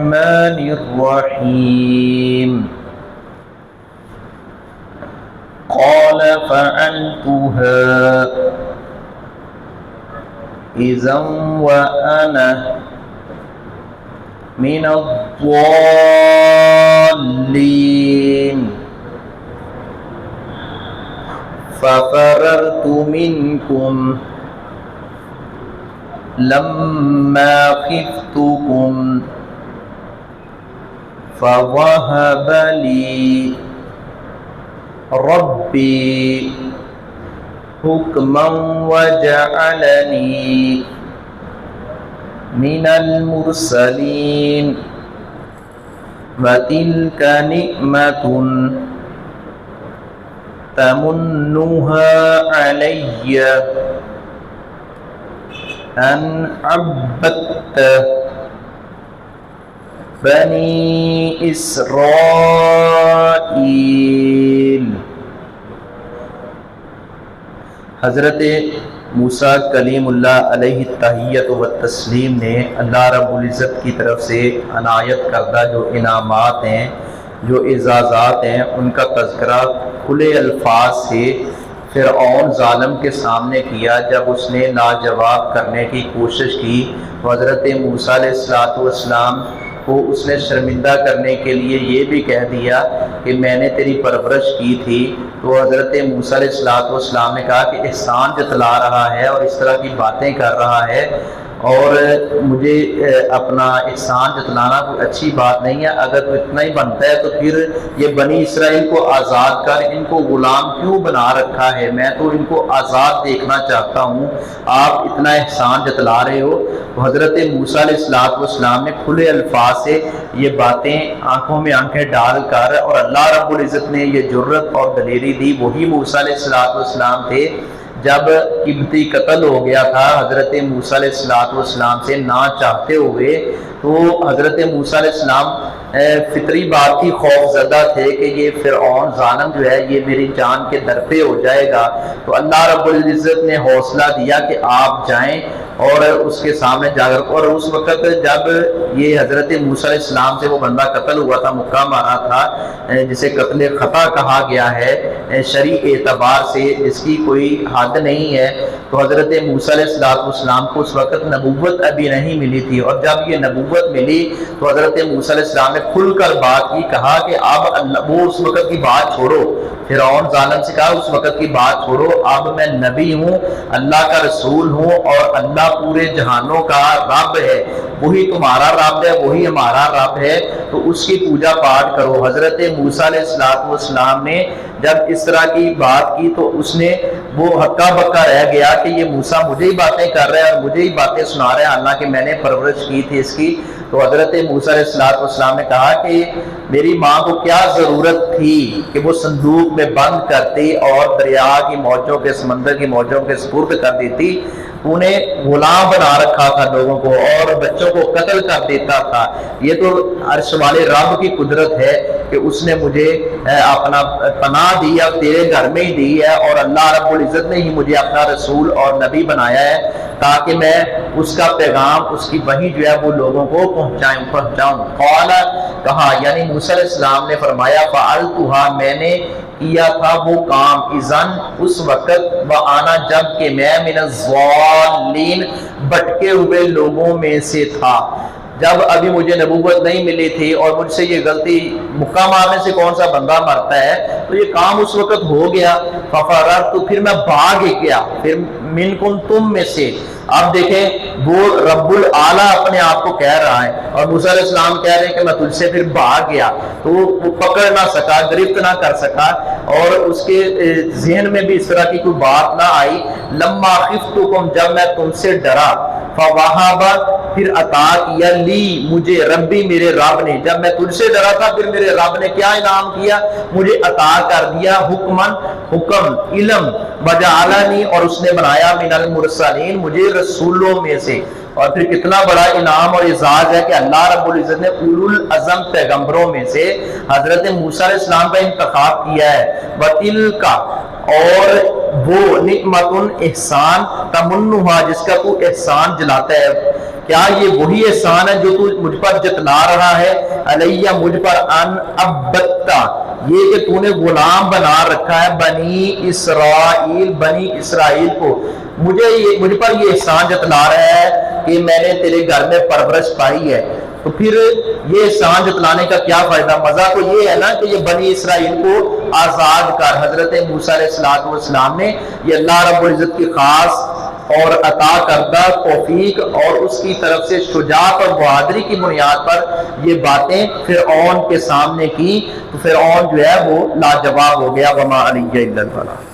الرحمن الرحيم قال فعلتها إذا وأنا من الضالين ففررت منكم لما خفتكم فوهب لي ربي حكما وجعلني من المرسلين وتلك نعمة تمنها علي أن عبدت بني إسرائيل۔ حضرت موسیٰ کلیم اللہ علیہ التحیۃ و تسلیم نے اللہ رب العزت کی طرف سے عنایت کردہ جو انعامات ہیں، جو اعزازات ہیں، ان کا تذکرہ کھلے الفاظ سے فرعون ظالم کے سامنے کیا جب اس نے لاجواب کرنے کی کوشش کی۔ حضرت موسیٰ علیہ السلام کو اس نے شرمندہ کرنے کے لیے یہ بھی کہہ دیا کہ میں نے تیری پرورش کی تھی، تو حضرت موسیٰ علیہ السلام نے کہا کہ احسان جتلا رہا ہے اور اس طرح کی باتیں کر رہا ہے، اور مجھے اپنا احسان جتلانا کوئی اچھی بات نہیں ہے۔ اگر تو اتنا ہی بنتا ہے تو پھر یہ بنی اسرائیل کو آزاد کر، ان کو غلام کیوں بنا رکھا ہے؟ میں تو ان کو آزاد دیکھنا چاہتا ہوں، آپ اتنا احسان جتلا رہے ہو۔ تو حضرت موسیٰ علیہ السلام نے کھلے الفاظ سے یہ باتیں آنکھوں میں آنکھیں ڈال کر، اور اللہ رب العزت نے یہ جرت اور دلیری دی۔ وہی موسیٰ علیہ السلام تھے جب قبطی قتل ہو گیا تھا حضرت موسیٰ علیہ السلام سے نہ چاہتے ہوئے، تو حضرت موسیٰ علیہ السلام فطری بات کی خوف زدہ تھے کہ یہ فرعون ظالم جو ہے یہ میری جان کے در پہ ہو جائے گا۔ تو اللہ رب العزت نے حوصلہ دیا کہ آپ جائیں اور اس کے سامنے جا کر، اور اس وقت جب یہ حضرت موسیٰ علیہ السلام سے وہ بندہ قتل ہوا تھا، مکہ مارا تھا، جسے قتل خطا کہا گیا ہے شرعی اعتبار سے، اس کی کوئی حد نہیں ہے، تو حضرت موسیٰ علیہ السلام کو اس وقت نبوت ابھی نہیں ملی تھی، اور جب یہ نبوت ملی تو حضرت موسیٰ علیہ السلام نے کھل کر بات کی، کہا کہ اب وہ اس وقت کی بات چھوڑو، فرعون ظالم سے کہا اس وقت کی بات چھوڑو، اب میں نبی ہوں، اللہ کا رسول ہوں، اور اللہ پورے جہانوں کا رب ہے، وہی تمہارا رب ہے، وہی ہمارا رب ہے، تو اس کی پوجا پاٹ کرو۔ حضرت موسیٰ علیہ السلام نے جب اس طرح کی بات کی تو اس نے وہ ہکا بکا رہ گیا کہ یہ موسیٰ مجھے ہی باتیں کر رہا ہے اور مجھے ہی باتیں سنا رہا ہے، حالانکہ میں نے پرورش کی تھی اس کی۔ تو حضرت موسیٰ علیہ السلام نے کہا کہ میری ماں کو کیا ضرورت تھی کہ وہ صندوق میں بند کرتی اور دریا کی موجوں کے، سمندر کی موجوں کے سپرد کر دیتی، انہیں غلام بنا رکھا تھا لوگوں کو، اور بچوں کو قتل کر دیتا تھا۔ یہ تو عرش والے رب کی قدرت ہے کہ اس نے مجھے اپنا پناہ دی اور تیرے گھر میں ہی دی ہے، اور اللہ رب العزت نے ہی مجھے اپنا رسول اور نبی بنایا ہے تاکہ میں اس کا پیغام، اس کی وحی جو ہے وہ لوگوں کو پہنچاؤں۔ قال کہا، یعنی موسیٰ علیہ السلام نے فرمایا، فعلتها میں نے کیا تھا وہ کام، اذن اس وقت، وانا جب کہ میں من الضالین بھٹکے ہوئے لوگوں میں سے تھا، جب ابھی مجھے نبوت نہیں ملی تھی اور مجھ سے یہ غلطی، مکہ مارنے سے کون سا بندہ مرتا ہے، تو یہ کام اس وقت ہو گیا، ففررت تو پھر میں بھاگ گیا، پھر منکم تم میں سے۔ اب دیکھیں وہ رب العالی اپنے آپ کو کہہ رہا ہے، اور موسیٰ علیہ السلام کہہ رہے ہیں کہ میں تجھ سے پھر بھاگ گیا، تو وہ پکڑ نہ سکا، گرفت نہ کر سکا، اور اس کے ذہن میں بھی اس طرح کی کوئی بات نہ آئی۔ لما خفتکم جب میں تم سے ڈرا، فوہب پھر عطا کیا لی مجھے ربی میرے رب نے، جب میں تجھ سے ڈرا تھا پھر میرے رب نے کیا انعام کیا، مجھے عطا کر دیا حکمن حکم، علم، وجعلنی اور اس نے بنایا من المرسلین مجھے رسولوں میں سے۔ اور پھر کتنا بڑا انعام اور اعزاز ہے کہ اللہ رب العزت نے اولو العزم پیغمبروں میں سے حضرت موسیٰ علیہ السلام کا انتخاب کیا ہے۔ وَتِلْكَ اور وہ نعمت احسان، تمنہا جس کا تو احسان جلاتا ہے، کیا یہ وہی احسان ہے جو تو مجھ پر جتلا رہا ہے؟ علیہ مجھ پر، ان عبدتا یہ کہ تو نے غلام بنا رکھا ہے بنی اسرائیل، بنی اسرائیل کو، مجھ پر یہ احسان جتلا رہا ہے کہ میں نے تیرے گھر میں پرورش پائی ہے، تو پھر یہ احسان جتلانے کا کیا فائدہ؟ مزہ تو یہ ہے نا کہ یہ بنی اسرائیل کو آزاد کر، حضرت موسیٰ علیہ السلام نے یہ اللہ رب العزت کی خاص اور عطا کردہ توفیق اور اس کی طرف سے شجاعت اور بہادری کی بنیاد پر یہ باتیں فرعون کے سامنے کی، تو فرعون جو ہے وہ لاجواب ہو گیا، وما علیہ الا البلاغ۔